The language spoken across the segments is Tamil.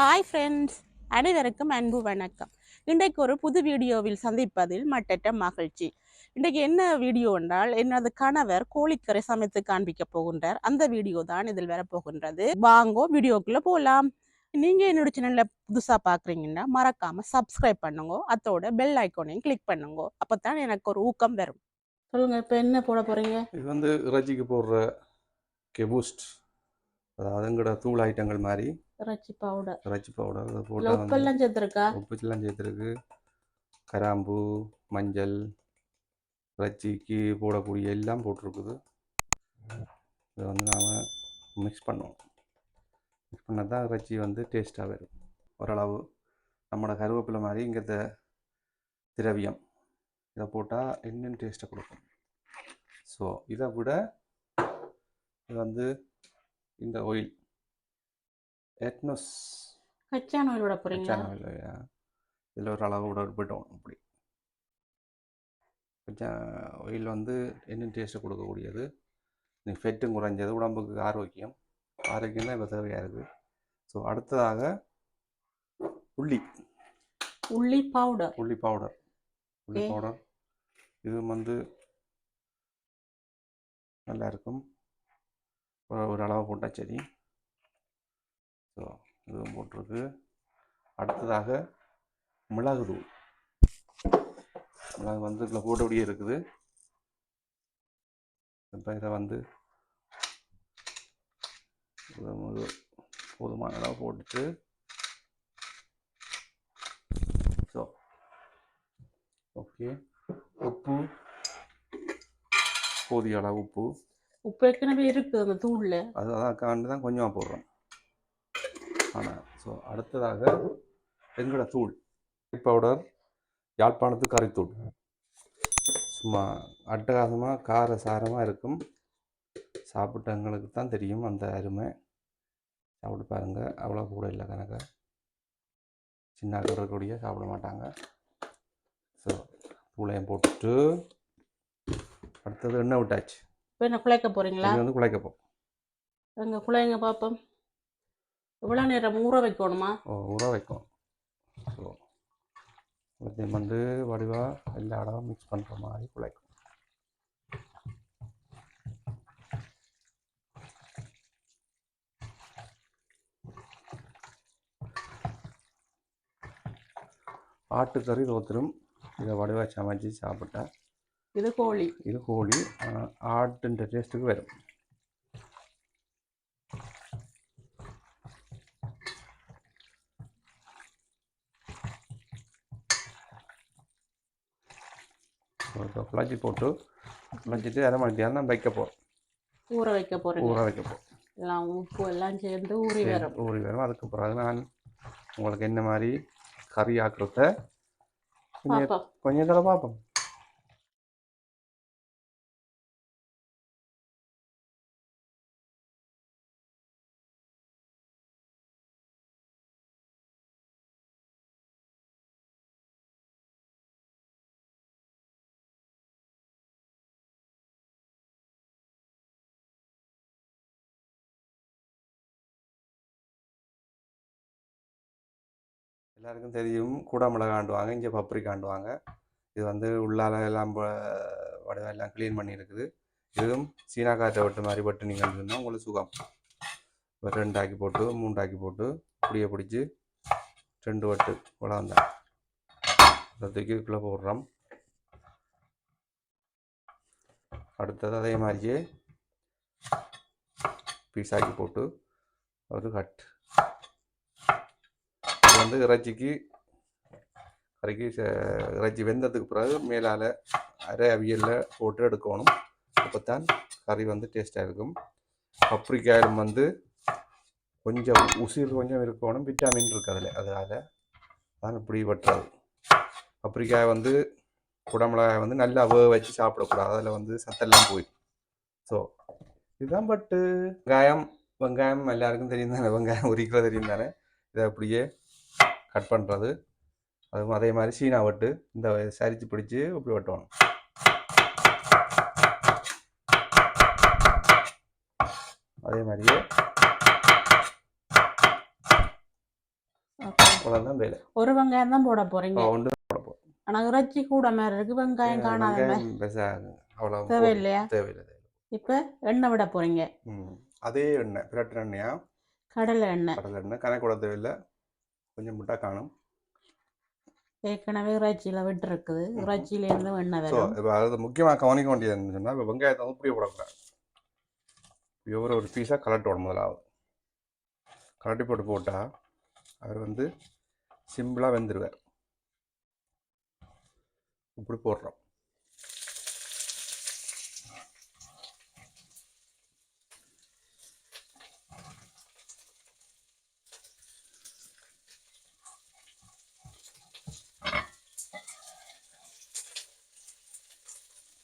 ஹாய் ஃப்ரெண்ட்ஸ், அனைவருக்கும் அன்பு வணக்கம். இன்றைக்கு ஒரு புது வீடியோவில் சந்திப்பதில் மட்டற்ற மகிழ்ச்சி. இன்றைக்கு என்ன வீடியோ என்றால், எனது கணவர் கோழிக்கறி சமைத்து காண்பிக்க போகின்றார். அந்த வீடியோ தான் இதில் வரப்போகின்றது. வாங்கோ வீடியோக்குள்ள போகலாம். நீங்க என்னோட சேனல்ல புதுசா பாக்குறீங்கன்னா மறக்காம சப்ஸ்கிரைப் பண்ணுங்க, அதோட பெல் ஐக்கானையும் கிளிக் பண்ணுங்க. அப்பதான் எனக்கு ஒரு ஊக்கம் வரும். சொல்லுங்க, இப்ப என்ன போட போறீங்க? இது இறைச்சிக்கு போடுற கெபூஸ்ட், அதாவது எங்கட தூள் ஐட்டங்கள் மாதிரி இறைச்சி பவுடர். இறைச்சி பவுடர் அதை போட்டால் உப்பெல்லாம் சேர்த்துருக்கா? உப்புச்செல்லாம் சேர்த்துருக்கு. கராம்பு, மஞ்சள், இறைச்சிக்கு போடக்கூடிய எல்லாம் போட்டிருக்குது. இதை நாம் மிக்ஸ் பண்ணுவோம். மிக்ஸ் பண்ணால் தான் இறைச்சி டேஸ்ட்டாக வரும். ஓரளவு நம்மளோட கருவேப்பிலை மாதிரி இங்கே திரவியம் இதை போட்டால் இன்னும் டேஸ்ட்டை கொடுக்கும். ஸோ இதை விட இது இந்த ஆயில் எட்னோஸ் கச்சான ஆயில் விட போறீங்க. கச்சான ஆயில் இதில் ஒரு அளவு விட விட்டோம். அப்படி கச்சா ஆயில் இன்னும் டேஸ்ட்டை கொடுக்கக்கூடியது. ஃபெட்டும் குறைஞ்சது, உடம்புக்கு ஆரோக்கியம் தான் இப்போ தேவையாக இருக்குது. ஸோ அடுத்ததாக உள்ளி பவுடர் இது நல்லா இருக்கும். ஒரு அளவு போட்டால் சரி. ஸோ இதுவும் போட்டிருக்கு. அடுத்ததாக மிளகு தூள். மிளகு இதில் போட்டபடியே இருக்குது. இப்போ இதை போதுமான அளவு போட்டுட்டு, ஸோ ஓகே, உப்பு போதிய அளவு உப்பு ஏற்கனவே இருக்குது அந்த தூளில், அதான் தான் கொஞ்சமாக போடுறோம். ஆனால் ஸோ அடுத்ததாக எங்கட தூள் பவுடர், யாழ்ப்பாணத்து கறித்தூள். சும்மா அட்டகாசமாக கார சாரமாக இருக்கும். சாப்பிட்டவங்களுக்கு தான் தெரியும் அந்த அருமை. சாப்பிட்டு பாருங்கள். அவ்வளோ கூட இல்லை கணக்கு. சின்ன இருக்கக்கூடிய சாப்பிட மாட்டாங்க. ஸோ தூளையும் போட்டுட்டு அடுத்தது எண்ணெய் விட்டாச்சு. இப்போ என்ன குழைக்க போகிறீங்களா? குழைக்கப்போம். எங்கள் குழைங்க பார்ப்போம். எவ்வளோ நேரம் ஊற வைக்கணுமா? ஊற வைக்கணும். ஸோ வடிவாக எல்லா இடமும் மிக்ஸ் பண்ணுற மாதிரி குழைக்கும். ஆட்டுக்கறி ரோத்திரும் இதை வடிவாக சமைச்சு சாப்பிட்டா இது கோழி ஆட்டுன்ற டேஸ்ட்டுக்கு வரும். குழச்சி போட்டு குழச்சிட்டு அரை மணி நேரம் வைக்க போகிறோம். ஊற வைக்க போகிறோம். எல்லாம் உப்பு எல்லாம் சேர்ந்து ஊறி வரும். அதுக்கு பிறகு நான் உங்களுக்கு என்ன மாதிரி கறி ஆக்குறத கொஞ்சம் இதில் பார்ப்போம். எல்லாருக்கும் தெரியும், கூட மிளகா ஆண்டுவாங்க, இங்கே பப்ரிக்கா ஆண்டுவாங்க. இது உள்ளால எல்லாம் வடிவெல்லாம் க்ளீன் பண்ணியிருக்குது. இதுவும் சீனா காற்றை வெட்டு மாதிரி வெட்டு நீங்கள் சொன்னால் உங்களுக்கு சுகம். 2 ஆக்கி போட்டு 3 ஆக்கி போட்டு இப்படியே பிடிச்சி 2 வெட்டு வளர்ந்தான் தூக்கி இதுக்குள்ளே போடுறோம். அடுத்தது அதே மாதிரியே பீஸ் ஆக்கி போட்டு ஒரு கட். இறைச்சிக்கு இறைச்சி வெந்ததுக்கு பிறகு மேலால் அரை அவியலில் போட்டு எடுக்கணும். அப்போத்தான் கறி டேஸ்ட்டாக இருக்கும். பப்ரிக்காயிலும் கொஞ்சம் உசிர் கொஞ்சம் இருக்கணும், விட்டாமின் இருக்குது அதில். அதனால் தான் இப்படி வெட்டுறது. பப்ரிக்காய் குடமிளகாய் நல்லா வேக வச்சு சாப்பிடக்கூடாது. அதில் சத்தெல்லாம் போயிடும். ஸோ இதுதான். வெங்காயம் எல்லாருக்கும் தெரியும் தானே, வெங்காயம் உரிக்கிற தெரியும் தானே. இதை அப்படியே கட் பண்ணுறது. அதுவும் அதே மாதிரி சீனா வெட்டு இந்த சரிச்சு பிடிச்சி இப்படி வெட்டுவாங்க. அதே மாதிரியே ஓகே. அவ்வளோதான் வேலை. ஒரு வெங்காயம் தான் போட போறீங்க. ஒன்று போட போகிறோம். ஆனால் இறைச்சி கூட மாதிரி இருக்கு, வெங்காயம் காணாத வெங்காயம் பெருசாக அவ்வளோ தேவையில்லையா? தேவையில்லை. இப்போ எண்ணெய் விட போறீங்க. அதே எண்ணெய் பிரட்டர் எண்ணெயா? கடலை எண்ணெய். கடலை எண்ணெய் கணக்கு கூட தேவையில்லை, கொஞ்சம் முட்டை காணும். ஏற்கனவே இறைச்சியில் விட்டு இருக்குது, இறைச்சியிலேருந்து எண்ணெய் வரும். இப்போ அது முக்கியமாக கவனிக்க வேண்டியது என்னன்னு சொன்னால், இப்போ வெங்காயத்தை வந்து புரிய போடக்கூடாது. ஒரு பீஸாக கலட்டோட முதலாவது கலட்டி போட்டால் அவர் வந்து சிம்பிளாக வெந்துடுவார். இப்படி போடுறோம்.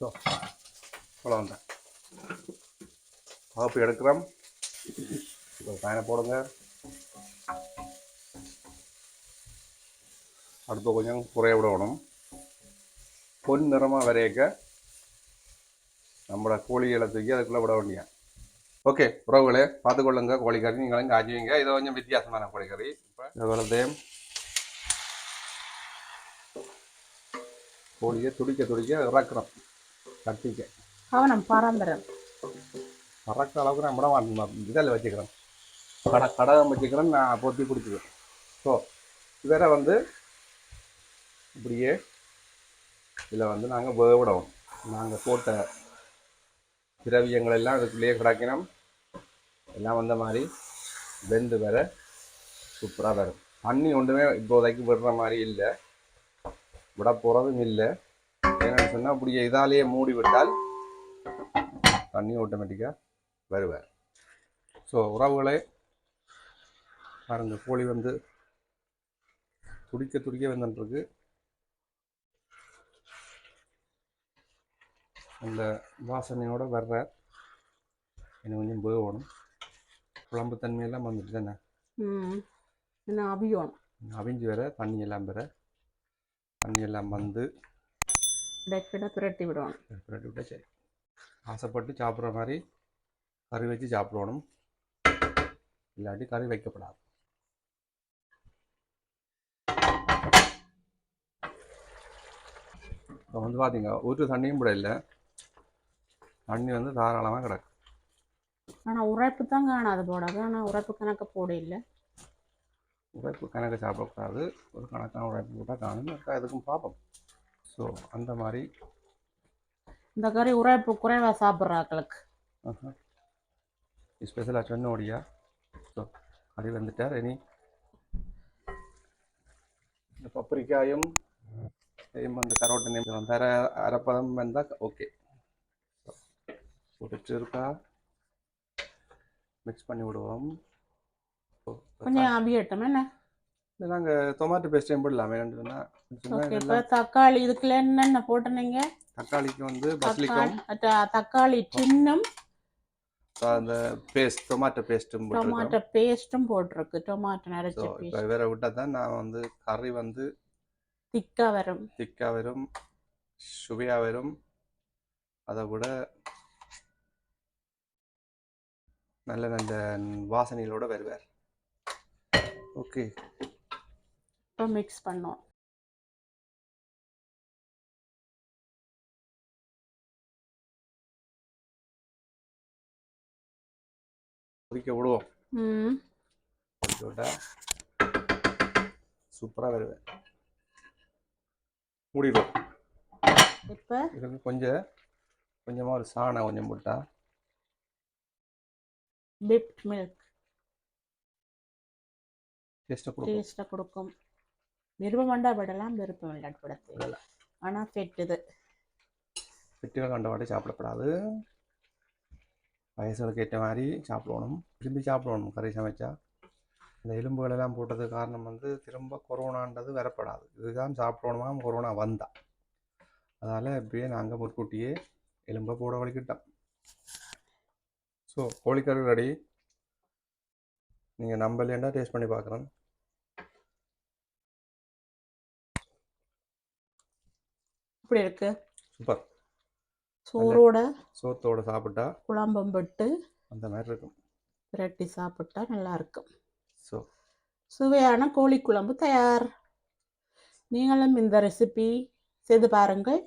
ஸோ அவ்வளோதான். காப்பி எடுக்கிறோம். இப்போ பேனை போடுங்க. அடுப்பு கொஞ்சம் குறைய விடணும். பொன் நிறமாக வரையக்க நம்மளோட கோழிகளை தூக்கி அதுக்குள்ளே விட வேண்டிய. ஓகே உறவுகளே, பார்த்துக்கொள்ளுங்க. கோழிக்கறி நீங்களும் காய்ச்சுவீங்க. இது கொஞ்சம் வித்தியாசமான கோழிக்கறி. இப்போ வெள்ளத்தையும் கோழியை துடிக்க இறக்குறோம். கட்டிக்க கவனம் பாரம்பரியம் பறக்க அளவுக்கு நான் விட இதில் வச்சுக்கிறேன். கடகம் வச்சுக்கிறேன். நான் பொத்தி பிடிச்சிக்கிறேன். ஸோ இவரை வந்து இப்படியே இதில் வந்து நாங்கள் வேவிடவும். நாங்கள் போட்ட திரவியங்கள் எல்லாம் அதுக்குள்ளேயே கிடக்கணும். எல்லாம் வந்த மாதிரி வெந்து வர சூப்பராக வரும். தண்ணி ஒன்றுமே இப்போதைக்கு விடுற மாதிரி இல்லை, விட போகிறதும் இல்லை. என்னென்னு சொன்னால் அப்படியே இதாலேயே மூடி விட்டால் தண்ணி ஆட்டோமேட்டிக்காக வருவார். ஸோ உறவுகளே பாருங்கள், கோழி வந்து துடிக்க வந்துட்டுருக்கு. அந்த வாசனையோடு வர்ற எனக்கு கொஞ்சம் வேகணும். குழம்பு தன்மையெல்லாம் வந்துட்டு தானே இன்னும் அவியணும். அவிஞ்சு வர தண்ணியெல்லாம் வந்து பிரட்டி விடுவாங்க. பிரட்டி விட்டால் சரி. ஆசைப்பட்டு சாப்பிட்ற மாதிரி கறி வச்சு சாப்பிடணும், இல்லாட்டி கறி வைக்கப்படாது. இப்போ வந்து பார்த்தீங்க, ஒரு தண்ணியும் கூட இல்லை. தண்ணி வந்து தாராளமாக கிடக்கு. ஆனால் உரைப்பு தான் காணாது போடாது. ஆனால் உரைப்பு கணக்கு போட இல்லை. உரைப்பு கணக்கு சாப்பிடக்கூடாது. ஒரு கணக்கான உரைப்பு போட்டால் காணும். எதுக்கும் பார்ப்போம். ஸோ அந்த மாதிரி இந்த கறி உரைப்பு குறைவாக சாப்பிட்றாக்களுக்கு ஸ்பெஷலாக சொன்னோடியா. ஸோ கறி வந்துட்டார். இனி இந்த பப்பரிக்காயும் வந்து கரோட்டனையும் தர அரைப்பதம் வந்தால் ஓகே. போட்டு இருக்கா மிக்ஸ் பண்ணி விடுவோம். கொஞ்சம் அபியட்டும் என்ன. இல்லை நாங்கள் டொமாட்டோ பேஸ்ட்டையும் போடலாமே. இப்போ தக்காளி இதுக்குள்ள என்னென்ன போட்டுனீங்க? தக்காளிக்கு வந்து பசலிக்கும், தக்காளி டின்னும், அந்த பேஸ்ட் டொமாட்டோ பேஸ்ட்டும் போட்டிருக்கு. டொமாட்டோ நரைச்சி இப்போ வேற விட்டால் தான் நான் வந்து கறி வந்து திக்காக வரும், சுவையாக வரும். அதை விட நல்ல நல்ல வாசனைகளோட வருவார். ஓகே, இப்போ மிக்ஸ் பண்ணோம். கொதிக்க விடுவோம். கொதிக்க விட்டா சூப்பராக வருவேன். மூடிடுவோம். இப்போ இதுக்கு கொஞ்சமாக ஒரு சாணம் கொஞ்சம் போட்டா விப்ட் மில்க் டேஸ்ட்டை கொடுக்கும். விருப்பம் வேண்டா விடலாம், விருப்பம் இல்லாட்டி விட. ஆனால் பெட்டுகள் கண்டவாட்டி சாப்பிடக்கூடாது. வயசுகளுக்கு ஏற்ற மாதிரி சாப்பிடணும். திரும்பி சாப்பிடணும். கறி சமைச்சா இந்த எலும்புகளெல்லாம் போட்டது காரணம் வந்து திரும்ப கொரோனான்றது வரப்படாது. இதுதான் சாப்பிடணுமா கொரோனா வந்தா. அதனால் இப்படியே நாங்கள் முற்கூட்டியே எலும்பை போட வலிக்கிட்டோம். ஸோ கோழிக்கறி ரெடி. நீங்கள் நம்பலேண்டா டேஸ்ட் பண்ணி பார்க்குறேன். இப்படி இருக்கு. சூப்பர். சோத்தோட சாப்பிட்டா குழம்பம் பட்டு அந்த மாதிரி இருக்கும். பிரட்டி சாப்பிட்டா நல்லா இருக்கும். ஸோ சுவையான கோழி குழம்பு தயார். நீங்களும் இந்த ரெசிபி செய்து பாருங்கள்.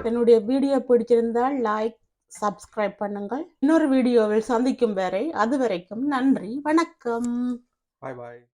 என்னுடைய வீடியோ பிடிச்சிருந்தால் லைக், சப்ஸ்கிரைப் பண்ணுங்கள். இன்னொரு வீடியோவில் சந்திக்கும் வரை அதுவரைக்கும் நன்றி, வணக்கம். பாய் பாய்.